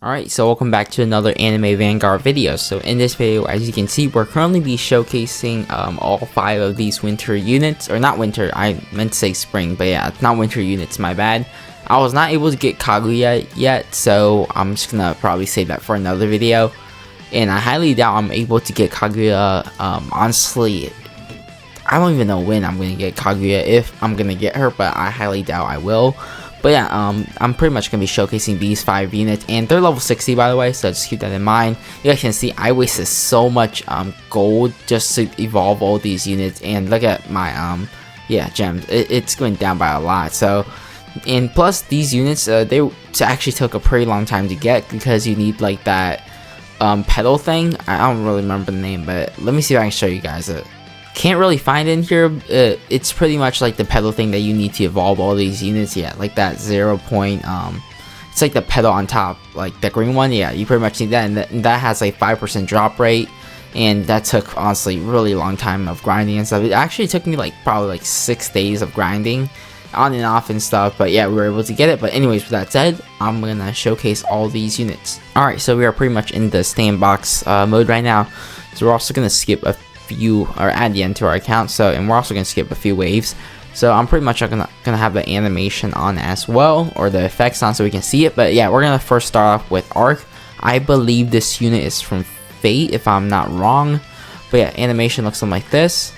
Alright, so welcome back to another anime Vanguard video. So in this video, as you can see, we're currently be showcasing all 5 of these winter units, or not winter, I meant to say spring, but yeah, it's not winter units, my bad. I was not able to get Kaguya yet, so I'm just gonna probably save that for another video. And I highly doubt I'm able to get Kaguya. Honestly, I don't even know when I'm gonna get Kaguya, if I'm gonna get her, but I highly doubt I will. But yeah, I'm pretty much going to be showcasing these 5 units, and they're level 60 by the way, so just keep that in mind. You guys can see I wasted so much gold just to evolve all these units, and look at my yeah, gems. It's going down by a lot. So, and plus these units, they actually took a pretty long time to get, because you need like that pedal thing. I don't really remember the name, but let me see if I can show you guys it. Can't really find it in here. It's pretty much like the pedal thing that you need to evolve all these units. Yeah, like that 0 point, it's like the pedal on top, like the green one. Yeah, you pretty much need that, and that has like 5% drop rate, and that took honestly really long time of grinding and stuff. It actually took me like probably like 6 days of grinding on and off and stuff, but yeah, we were able to get it. But anyways, with that said, I'm gonna showcase all these units. Alright, so we are pretty much in the sandbox mode right now, so we're also gonna skip a few, or add the end to our account, so, and we're also gonna skip a few waves. So I'm pretty much gonna have the animation on as well, or the effects on, so we can see it. But yeah, we're gonna first start off with Arc. I believe this unit is from Fate, if I'm not wrong. But yeah, animation looks something like this.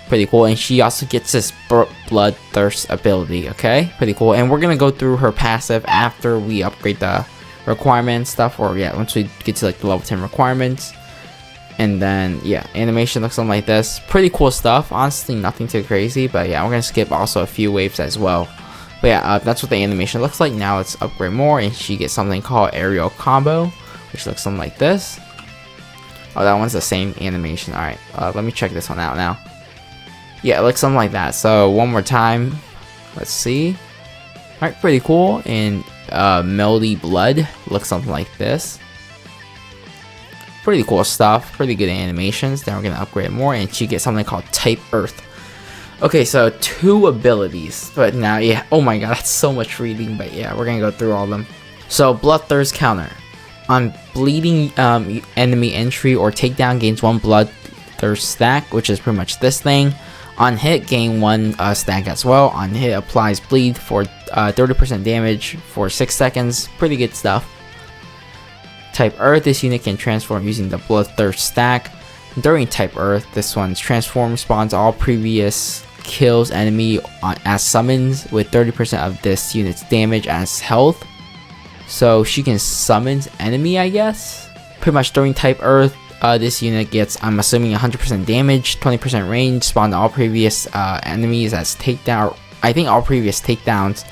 Pretty cool. And she also gets this Bloodthirst ability. Okay, pretty cool. And we're gonna go through her passive after we upgrade the requirements stuff, or yeah, once we get to like the level 10 requirements. And then yeah, animation looks something like this. Pretty cool stuff, honestly, nothing too crazy. But yeah, we're gonna skip also a few waves as well. But yeah, that's what the animation looks like. Now let's upgrade more, and she gets something called Aerial Combo, which looks something like this. Oh, that one's the same animation. Alright, let me check this one out now. Yeah, it looks something like that. So one more time, let's see. Alright, pretty cool. And Melody Blood looks something like this. Pretty cool stuff, pretty good animations. Then we're gonna upgrade more, and she gets something called Type Earth. Okay, so 2 abilities, but now yeah, oh my god, that's so much reading. But yeah, we're gonna go through all of them. So Bloodthirst counter on bleeding enemy entry or takedown gains 1 Bloodthirst stack, which is pretty much this thing. On hit, gain 1 stack as well. On hit, applies bleed for 30% damage for 6 seconds. Pretty good stuff. Type Earth, this unit can transform using the Bloodthirst stack. During Type Earth, this one's transform spawns all previous kills enemy as summons, with 30% of this unit's damage as health. So she can summon enemy, I guess. Pretty much during Type Earth, this unit gets, I'm assuming, 100% damage, 20% range, spawn all previous enemies as takedown. I think all previous takedowns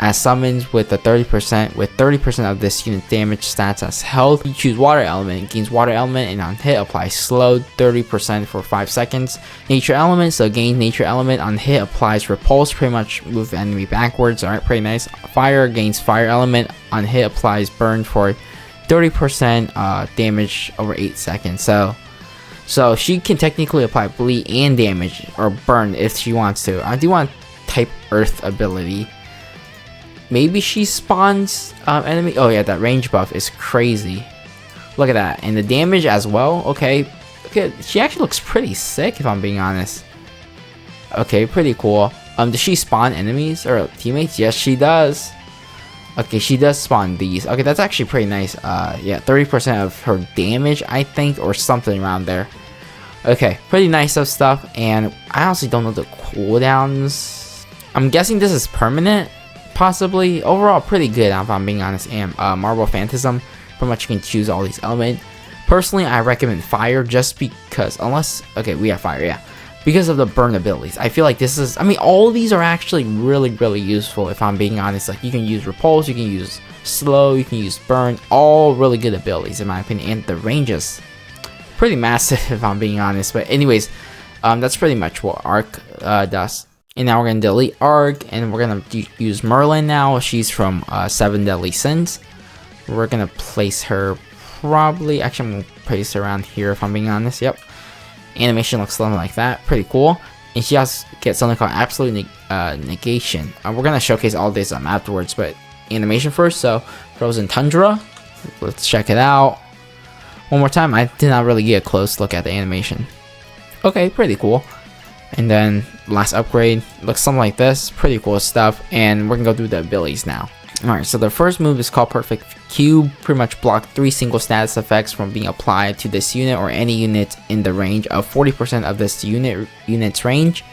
as summons with the 30% of this unit damage stats as health. You choose water element, gains water element, and on hit applies slow 30% for 5 seconds. Nature element, so gains nature element, on hit applies repulse, pretty much move the enemy backwards. Alright, pretty nice. Fire, gains fire element, on hit applies burn for 30% damage over 8 seconds. So she can technically apply bleed and damage, or burn, if she wants to. I do want Type Earth ability. Maybe she spawns enemy. Oh yeah, that range buff is crazy. Look at that, and the damage as well. Okay, she actually looks pretty sick, if I'm being honest. Okay, pretty cool. Does she spawn enemies or teammates? Yes, she does. Okay, she does spawn these. Okay, that's actually pretty nice. Yeah, 30% of her damage, I think, or something around there. Okay, pretty nice stuff. And I honestly don't know the cooldowns. I'm guessing this is permanent. Possibly. Overall pretty good, if I'm being honest. And Marble Phantasm, pretty much you can choose all these elements. Personally, I recommend fire, just because, unless, okay, we have fire, yeah, because of the burn abilities. I feel like this is, I mean, all of these are actually really useful, if I'm being honest. Like, you can use repulse, you can use slow, you can use burn, all really good abilities in my opinion. And the range is pretty massive, if I'm being honest. But anyways, that's pretty much what Arc does. And now we're going to delete Arc, and we're going to use Merlin now. She's from 7 Deadly Sins. We're going to place her probably, actually I'm going to place her around here, if I'm being honest. Yep. Animation looks something like that. Pretty cool. And she also gets something called Absolute Negation. We're going to showcase all this afterwards, but animation first. So Frozen Tundra, let's check it out one more time. I did not really get a close look at the animation. Okay, pretty cool. And then last upgrade looks something like this. Pretty cool stuff. And we're gonna go through the abilities now. Alright, so the first move is called Perfect Cube. Pretty much block 3 single status effects from being applied to this unit or any unit in the range of 40% of this unit's range.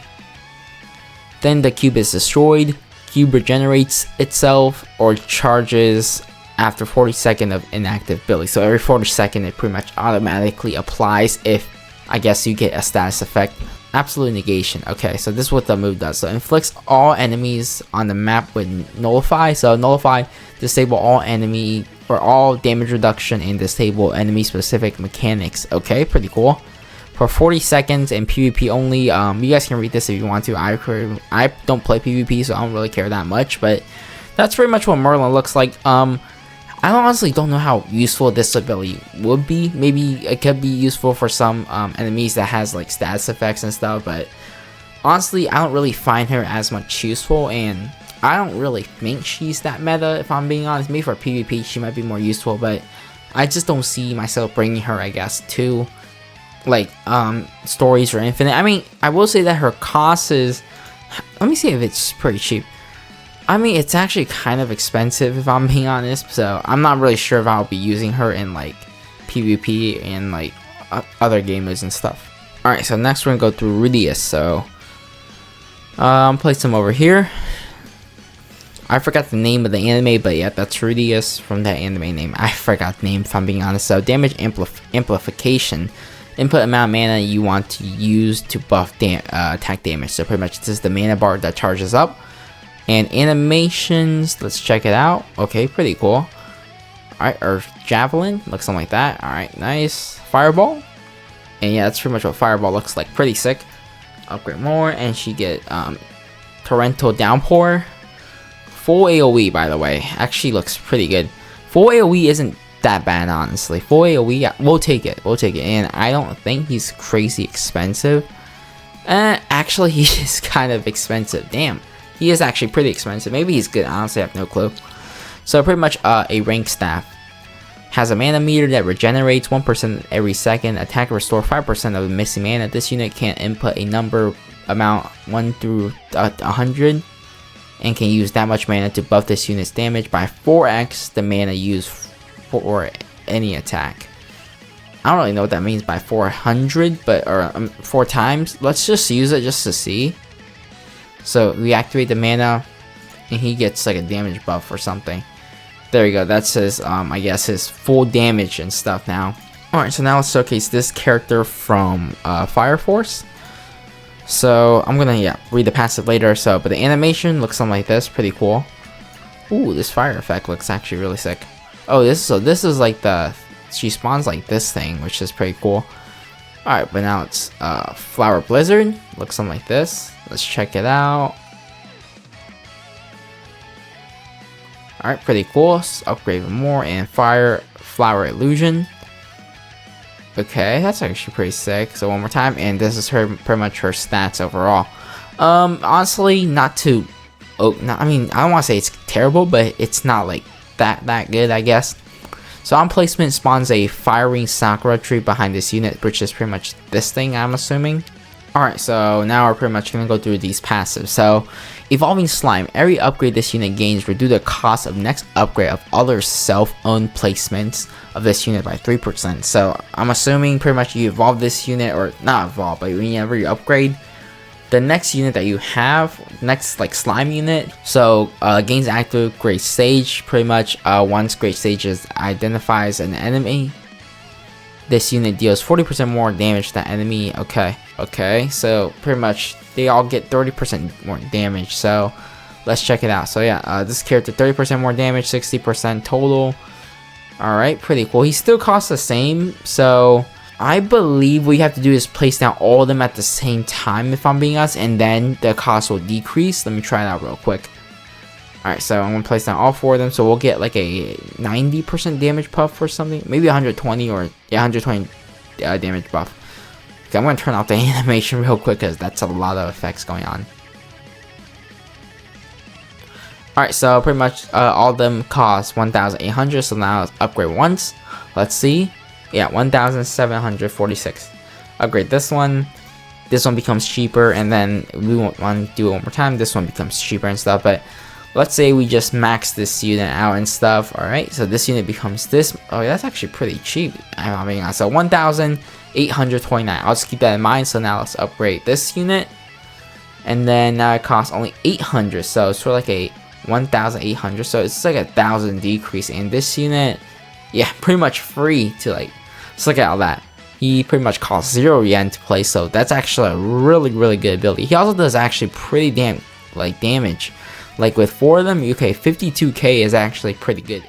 Then the cube is destroyed. Cube regenerates itself or charges after 40 seconds of inactive ability. So every 40 seconds it pretty much automatically applies if, I guess, you get a status effect. Absolute negation. Okay, so this is what the move does. So inflicts all enemies on the map with nullify. So nullify, disable all enemy or all damage reduction and disable enemy specific mechanics. Okay, pretty cool. For 40 seconds and PvP only. You guys can read this if you want to. I don't play PvP, so I don't really care that much, but that's pretty much what Merlin looks like. I honestly don't know how useful this ability would be. Maybe it could be useful for some enemies that has like status effects and stuff, but honestly I don't really find her as much useful, and I don't really think she's that meta, if I'm being honest. Maybe for PvP she might be more useful, but I just don't see myself bringing her, I guess, to like stories or infinite. I mean, I will say that her cost is, let me see if it's pretty cheap. I mean, it's actually kind of expensive, if I'm being honest, so I'm not really sure if I'll be using her in like PvP and like other game modes and stuff. Alright, so next we're gonna go through Rudius. So place him over here. I forgot the name of the anime, but yeah, that's Rudius from that anime name. I forgot the name, if I'm being honest. So damage amplification. Input amount of mana you want to use to buff attack damage. So pretty much this is the mana bar that charges up. And animations, let's check it out. Okay, pretty cool. Alright, Earth Javelin, looks something like that. Alright, nice. Fireball. And yeah, that's pretty much what Fireball looks like. Pretty sick. Upgrade more, and she get Torrental Downpour. Full AoE, by the way. Actually looks pretty good. Full AoE isn't that bad, honestly. Full AoE, yeah, we'll take it. We'll take it. And I don't think he's crazy expensive. Actually, he is kind of expensive. Damn. He is actually pretty expensive. Maybe he's good. Honestly, I have no clue. So pretty much a rank staff. Has a mana meter that regenerates 1% every second. Attack restore 5% of the missing mana. This unit can input a number amount 1 through 100. And can use that much mana to buff this unit's damage by 4x the mana used for any attack. I don't really know what that means by 400, but or 4 times. Let's just use it just to see. So we activate the mana, and he gets like a damage buff or something. There you go. That's his, I guess his full damage and stuff now. All right, so now let's showcase this character from Fire Force. So I'm gonna read the passive later. So, but the animation looks something like this. Pretty cool. Ooh, this fire effect looks actually really sick. Oh, this is like she spawns like this thing, which is pretty cool. Alright, but now it's Flower Blizzard. Looks something like this. Let's check it out. Alright, pretty cool. Let's upgrade even more. And Flower Illusion. Okay, that's actually pretty sick. So one more time, and this is pretty much her stats overall. Honestly, not too. I mean, I don't want to say it's terrible, but it's not like that good, I guess. So on placement spawns a firing Sakura tree behind this unit, which is pretty much this thing, I'm assuming. Alright, so now we're pretty much going to go through these passives. So, Evolving Slime. Every upgrade this unit gains reduce the cost of next upgrade of other self-owned placements of this unit by 3%. So, I'm assuming pretty much you evolve this unit, or not evolve, but whenever you upgrade the next unit that you have, next like slime unit, so gains active Great Sage. Pretty much once Great Sage identifies an enemy, this unit deals 40% more damage to that enemy. Okay, so pretty much they all get 30% more damage. So let's check it out. So yeah, this character 30% more damage, 60% total. Alright, pretty cool. He still costs the same, so I believe what you have to do is place down all of them at the same time, if I'm being honest, and then the cost will decrease. Let me try it out real quick. Alright, so I'm going to place down all 4 of them, so we'll get like a 90% damage buff or something. Maybe 120 or, yeah, 120 damage buff. Okay, I'm going to turn off the animation real quick because that's a lot of effects going on. Alright, so pretty much all of them cost 1,800, so now let's upgrade once. Let's see. Yeah, 1,746. Upgrade this one. This one becomes cheaper, and then we won't want to do it one more time. This one becomes cheaper and stuff, but let's say we just max this unit out and stuff. Alright, so this unit becomes this. Oh, yeah, that's actually pretty cheap. I'm being honest. So 1,829. I'll just keep that in mind. So now let's upgrade this unit. And then now it costs only 800. So it's sort of like a 1,800. So it's like 1,000 decrease in this unit. Yeah, pretty much free to like. Let's look at all that. He pretty much costs 0 yen to play. So that's actually a really good ability. He also does actually pretty damn like damage. Like with 4 of them, okay, 52k is actually pretty good.